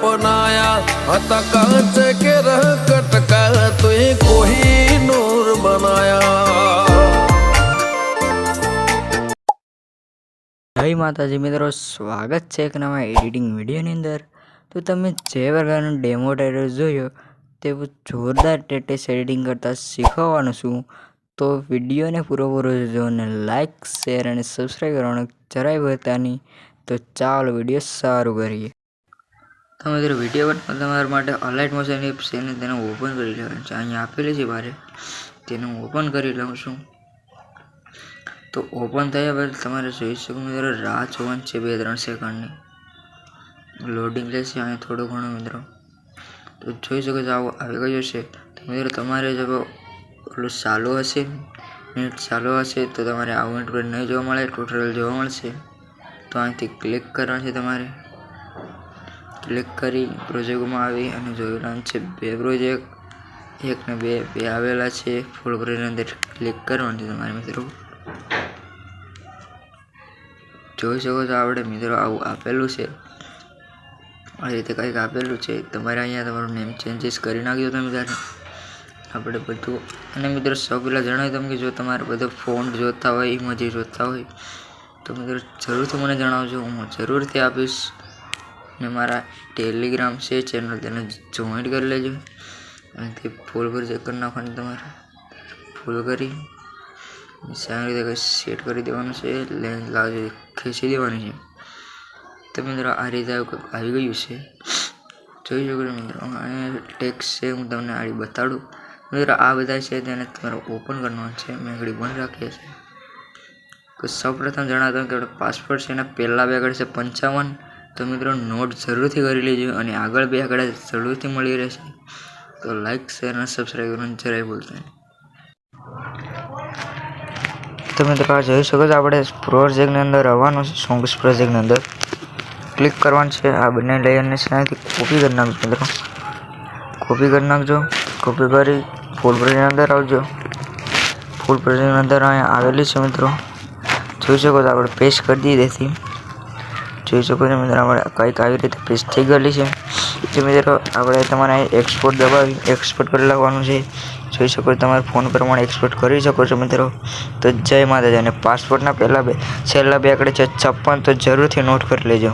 अपनाया हता कांच के रह कटका तुए कोही नूर बनाया। जय माताजी मित्रों, स्वागत है एक नवा एडिटिंग विडियोની અંદર। તો તમે જે પ્રકારનો ડેમો ટ્રેલર જોયો તેવું જોરદાર ટેટેસ એડિટિંગ કરતા શીખવવાનું છું। તો વિડીયોને પૂરો જોજો અને લાઇક શેર અને સબસ્ક્રાઈબ કરવાનું જરાય ભૂલતા નહીં। તો ચાલો વિડીયો શરૂ કરીએ। તો મિત્રો વિડીયો પર તમારા માટે અલાઇટ મોશન એપ છે અને તેને ઓપન કરી લેવાનું છે। અહીંયા આપેલી છે બારે, તેને હું ઓપન કરી લઉં છું। તો ઓપન થયા બાદ તમારે જોઈ શકો મિત્રો રાહ જોવાની છે 2-3 સેકન્ડની, લોડિંગ લેશે અહીંયા થોડું ઘણું મિત્રો। તો જોઈ શકો છો આવું આવી ગયું છે। તો મિત્રો તમારે જો ઓલું ચાલુ હશે, નેટ ચાલુ હશે તો તમારે આવું ઇન્ટરફેસ નહીં જોવા મળે, ટ્યુટોરિયલ જોવા મળશે। તો અહીંથી ક્લિક કરવાનું છે, તમારે ક્લિક કરી પ્રોજેક્ટમાં આવી અને જોઈ લેવાનું છે 2 પ્રોજેક્ટ, 1 ને 2 આવેલા છે। ફૂલ પ્રોજેક્ટની અંદર ક્લિક કરવાનું છે તમારે મિત્રો। જોઈ શકો છો આપણે મિત્રો આવું આપેલું છે, આ રીતે કંઈક આપેલું છે। તમારે અહીંયા તમારું નેમ ચેન્જીસ કરી નાખજો તમે ત્યારે આપણે બધું। અને મિત્રો સૌ પહેલાં જણાવ્યું તમે કે જો તમારે બધો ફોન્ટ જોતા હોય, ઇમોજી જોતા હોય તો મિત્રો જરૂરથી મને જણાવજો, હું જરૂરથી આપીશ। અને મારા ટેલિગ્રામ છે ચેનલ, તેને જોઈન્ટ કરી લેજો। અહીંથી ફૂલ પર ચેક કરી નાખવાનું, તમારે ફૂલ કરી સારી રીતે સેટ કરી દેવાનું છે, લેન્સ લાવજો ખેંચી દેવાની છે। તો મિત્રો આ રીતે આવી ગયું છે, જોઈ શકો છો મિત્રો। અને ટેક્સ છે હું તમને આ બતાડું મિત્રો, આ બધા છે તેને તમારે ઓપન કરવાનું છે। મેં ઘડી બંધ રાખીએ છે। તો સૌપ્રથમ જણાવતા કે પાસપોર્ટ છે એના પહેલા 2 આંકડા છે 55। તો મિત્રો નોટ જરૂરથી કરી લેજો અને આગળ 2 આંકડા જરૂરથી મળી રહેશે। તો લાઈક શેર અને સબસ્ક્રાઈબ કરવાનું જરાય ભૂલતા નહીં। તો મિત્રો આ જોઈ શકો છો આપણે પ્રોજેક્ટની અંદર આવવાનું છે, સોંગ્સ પ્રોજેક્ટની અંદર ક્લિક કરવાનું છે। આ બંને લેયરને અહીંથી કોપી કરી નાખજો મિત્રો, કોપી કરી નાખજો। કોપી કરી ફૂલ પ્રોજેક્ટની અંદર આવજો। ફૂલ પ્રોજેક્ટની અંદર અહીંયા આવેલી છે મિત્રો, જોઈ શકો છો આપણે પેસ્ટ કરી દીધી। જોઈ શકો છો મિત્રો આપણે કંઈક આવી રીતે પેસ્ટ થઈ ગયેલી છે। તો મિત્રો આપણે તમારે એક્સપોર્ટ દબાવી એક્સપોર્ટ કરી લખવાનું છે। જોઈ શકો છો તમારે ફોન પ્રમાણે એક્સપોર્ટ કરી શકો છો મિત્રો। તો જય માતાજી। અને પાસપોર્ટના છેલ્લા 2 આંકડા છે 56, તો જરૂરથી નોટ કરી લેજો।